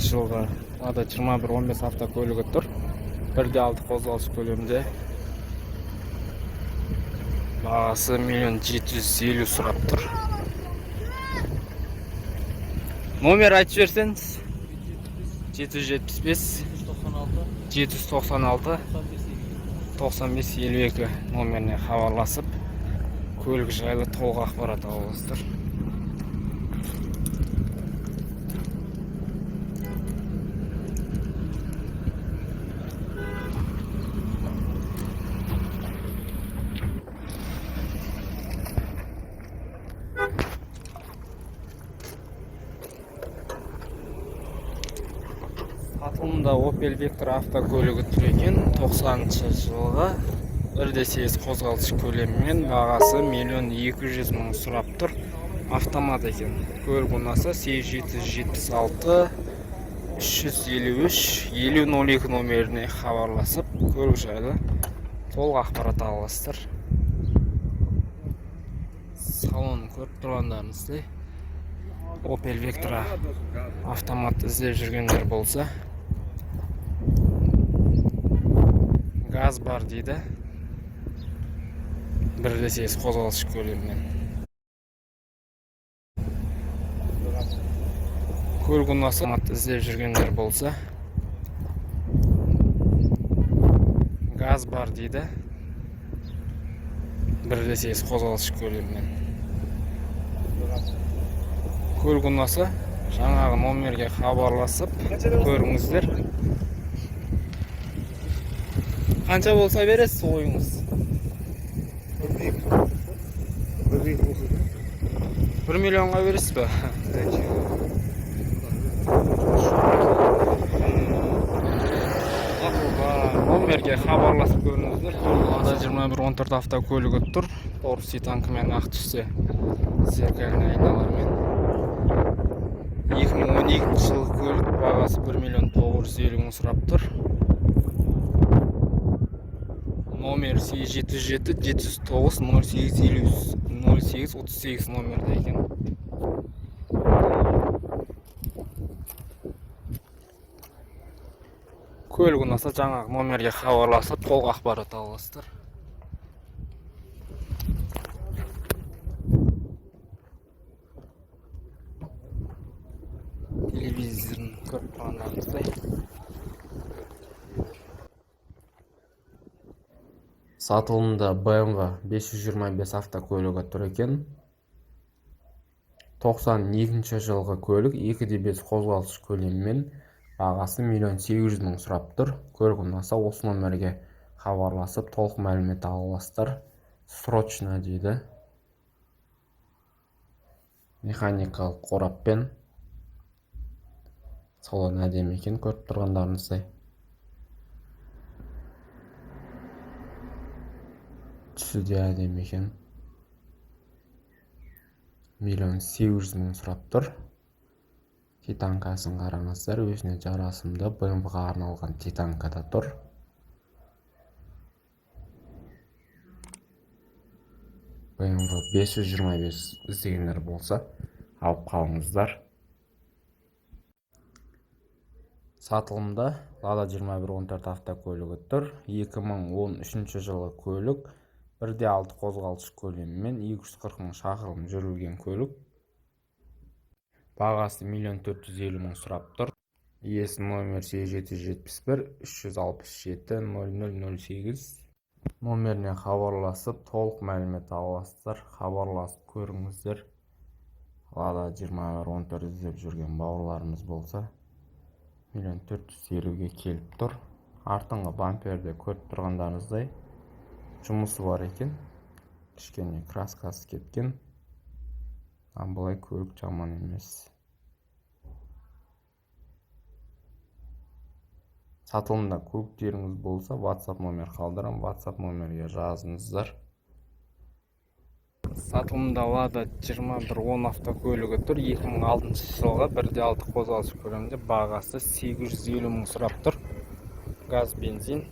жылғы Lada 2115 автокөлігі тұр. 1.6 қозғалыс көлемінде. Бағасы 1.750.000 сұрап тұр. Номер айтып жіберсеңіз. 775 796 9552 номеріне хабарласып, көлік жайлы толық ақпарат аласыздар. Сатылымда Opel Vectra автокөлігі тұр екен. 90 жылғы 1.8 қозғалыс көлемімен, бағасы 1.200.000 сұрап тұр. Автомат екен. Көлік ұнаса 8776 353 5002 номеріне хабарласып, көлік жайлы толық ақпарат аласыздар. Салонын көріп тұрғандарыңыздай, Opel Vectra автомат іздеп жүргендер болса, газ бар дейді. 1.8 қозғалыс көлемімен. Көлік ұнаса, автомат іздеп жүргендер болса, газ бар дейді. 1.8 қозғалыс көлемімен. Көлік ұнаса, жаңағы номерге хабарласып көріңіздер. Қанша болса бересіз ойыңыз? 1 миллионға бересіз бе? Номерге хабарласып көріңіздер. Lada 2114 автокөлігі тұр. Торс танкімен ақ түсте зеркальный айналармен. 2012 жылғы көлік, бағасы 1.950.000 сұрап тұр. Номер 777 709 08 38 номерде екен. Көлік ұнаса, жаңағы номерге хабарласып, толық ақпарат аласыздар. Телевизорын көріп тұрғандарыңыздай. Сатылымда BMW 525 автокөлігі тұр екен. 92 жылғы көлік, 2.5 қозғалыс көлемімен, бағасы 1.800.000 сұрап тұр. Көлік ұнаса, осы номерге хабарласып, толық мәлімет аласыздар. Срочно дейді. Механикалық қораппен. Салон әдемі екен, көріп тұрғандарыңыздай. Түсі де әдемі екен. 1.800.000 сұрап тұр. Титанкасын қараңыздар, өзіне жарасымды BMW-ға арналған титанкада тұр. BMW 525 іздегендер болса, алып қалыңыздар. Сатылымда Lada 2114 автокөлігі тұр. 2013 жылғы көлік, 1.6 қозғалыс көлемімен, 240 шақырым жүрілген көлік. Бағасы 1.450.000 сұрап тұр. Иесі номер 771 367 0008 номеріне хабарласып, толық мәлімет аласыздар. Хабарласып көріңіздер. Lada 2114 іздеп жүрген бауырларымыз болса, 1.450.000-ге келіп тұр. Артыңғы бамперде көріп тұрғандарыңыздай жұмысы бар екен. Кішкене краскасы кеткен. Бұлай көлік жаман емес. Сатылымда көліктеріңіз болса, WhatsApp номер қалдырам, WhatsApp номерге жазыңыздар. Сатылымда Lada 2110 автокөлігі тұр. 2006 жылғы 1.6 қозғалыс көлемінде, бағасы 850.000 сұрап тұр. Газ, бензин.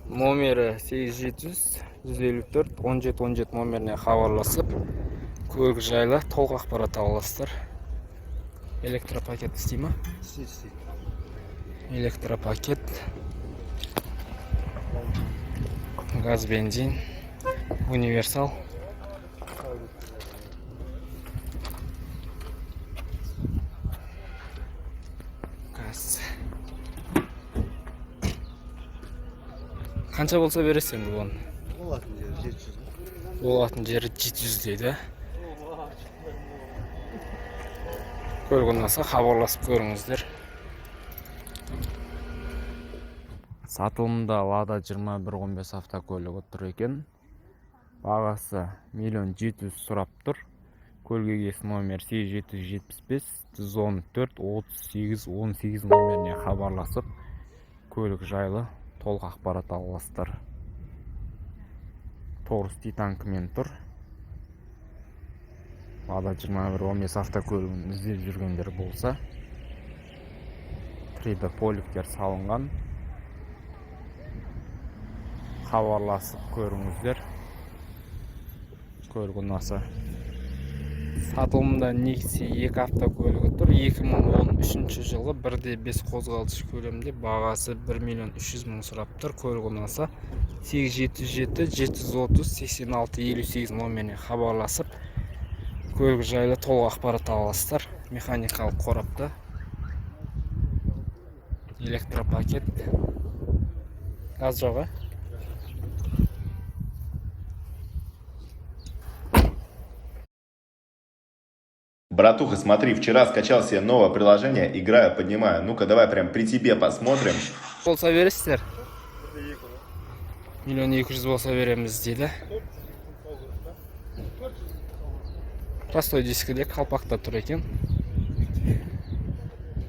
Номері 8700 154 17 17 номеріне хабарласып, көлік жайлы толық ақпарат аласыздар. Электропакет істей ма? Істейді. Электропакет, газ, бензин, универсал. Газ. Қанша болса бересің енді оны? Болатын жері 700. Болатын жері 700 дейді. Көлік ұнаса хабарласып көріңіздер. Сатылымда Lada 2115 автокөлігі тұр екен. Бағасы 1.700.000 сұрап тұр. Көлік иесі номер 8775 114 38 18 номеріне хабарласып, көлік жайлы толық ақпарат аласыздар. Торс титанкімен тұр. Lada 2115 автокөлігін іздеп жүргендер болса, 3D поликтер салынған. Хабарласып көріңіздер. Көлік ұнаса. Сатылымда Nexia 2 автокөлігі тұр. 2013 жылғы 1.5 қозғалтқыш көлемде, бағасы 1.300.000 сұрап тұр. Көлік ұнаса 877 730 86 58 номеріне хабарласып, көлік жайлы толық ақпарат аласыздар. Механикалық қорапта, электропакет, газ жоғы. Братуха, смотри, вчера скачал себе новое приложение, играю, поднимаю. Ну-ка, давай прям при тебе посмотрим. Болса бересіздер? 1.200.000 болса береміз дейді. Простой дискіде қалпақта тұр екен.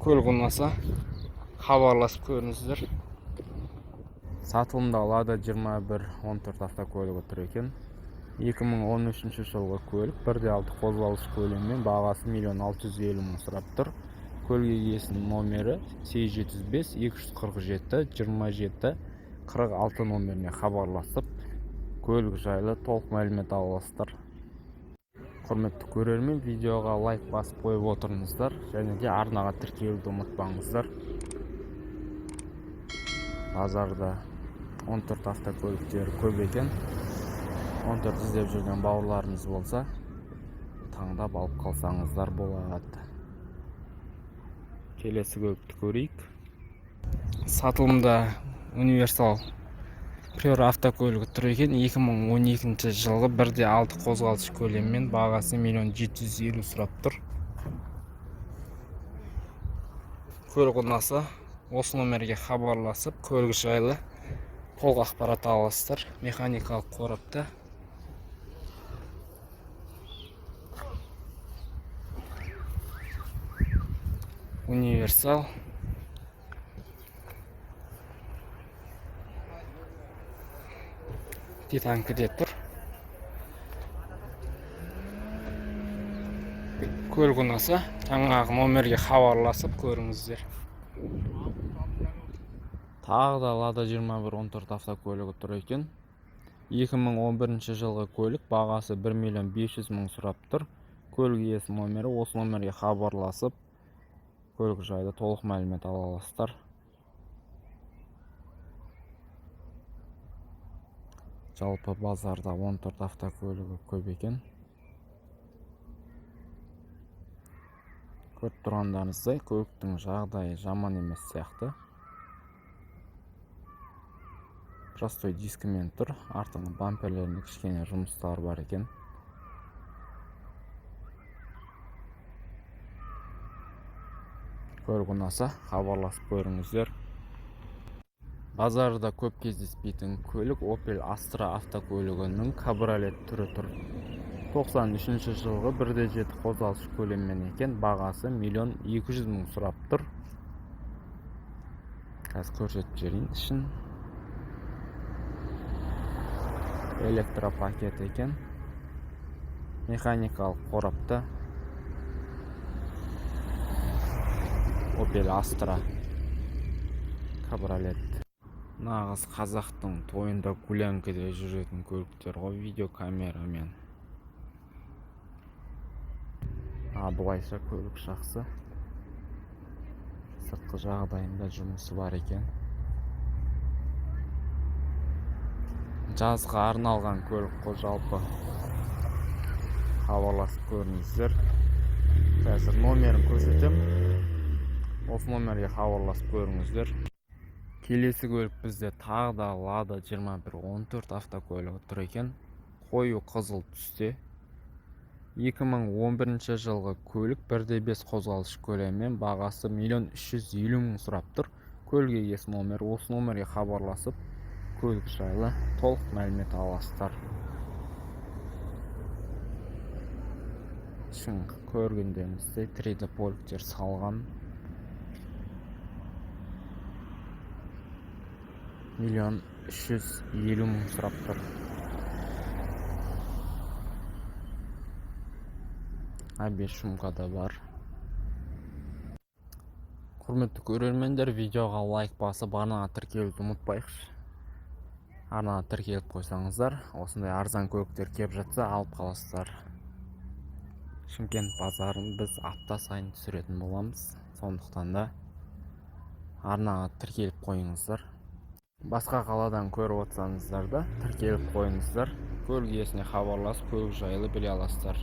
Көлік ұнаса хабарласып көріңіздер. Сатылымда Lada 2114 автокөлігі тұр екен. 2013 жылғы көлік, 1.6 қозғалтқыш көлеммен, бағасы 1.650.000 сұрап тұр. Көлік иесінің номері 875 247 27 46 номеріне хабарласып, көлік жайлы толық мәлімет аласыздар. Құрметті көрермен, видеоға лайк басып қойып отырыңыздар, және де арнаға тіркелуді ұмытпаңыздар. Базарда 14 автокөліктері көп екен. 14 іздеп жүрген бауырларыңыз болса, таңдап алып қалсаңыздар болады. Келесі көлікті көрейік. Сатылымда универсал Priora автокөлігі тұр екен. 2012 жылғы 1.6 қозғалтқыш көлеммен, бағасы 1.750.000 сұрап тұр. Көлік ұнаса осы номерге хабарласып, көлік жайлы толық ақпарат аласыздар. Механикалық қорапта. Универсал. Титанкіде тұр. Көлік ұнаса жаңағы номерге хабарласып көріңіздер. Тағы да Lada 2114 автокөлігі тұр екен. 2011 жылғы көлік, бағасы 1.500.000 сұрап тұр. Көлік иесі номері, осы номерге хабарласып, көлік жайлы толық мәлімет ала аласыздар. Жалпы базарда 14 автокөлігі көп екен. Көріп тұрғандарыңыздай, көліктің жағдайы жаман емес сияқты. Простой дискімен тұр. Артыңғы бамперлерінде кішкене жұмыстар бар екен. Көлік ұнаса хабарласып көріңіздер. Базарда көп кездеспейтін көлік Opel Astra автокөлігінің кабриолет түрі тұр. 93 жылғы 1.7 қозғалтқыш көлеммен екен, бағасы 1.200.000 сұрап тұр. Қазір көрсетіп жіберейін ішін. Электропакет екен. Механикалық қорапта. Opel Astra кабриолет. Нағыз қазақтың тойында гулянкада жүретін көліктер ғой, видеокамерамен. Былайша көлік жақсы. сыртқы жағдайында жұмысы бар екен. Жазға арналған көлік қой, жалпы хабарласып көріңіздер. Қазір номерін көрсетемін. Осы номерге хабарласып көріңіздер. Келесі көлік бізде тағы да Lada 2114 автокөлігі тұр екен. Қою қызыл түсте. 2011 жылғы көлік 1.5 қозғалғыш көлеммен, бағасы 1.350.000 сұрап тұр. Көлік иесі номер, осы номерге хабарласып көлік жайлы толық мәлімет аласыздар. Шын көргендеріңізде 3D поликтер салған. 1.350.000 сұрап тұр. А5 шумкада бар. Құрметті көрермендер, видеоға лайк басып, арнаға тіркелуді ұмытпайықшы. Арнаға тіркеліп қойсаңыздар, осындай арзан көліктер кеп жатса алып қаласыздар. Шымкент базарын біз апта сайын түсіретін боламыз. Сондықтан да арнаға тіркеліп қойыңыздар. Басқа қаладан көріп отырсаңыздар да тіркеліп қойыңыздар. Көлік иесіне хабарласып, көлік жайлы біле аласыздар.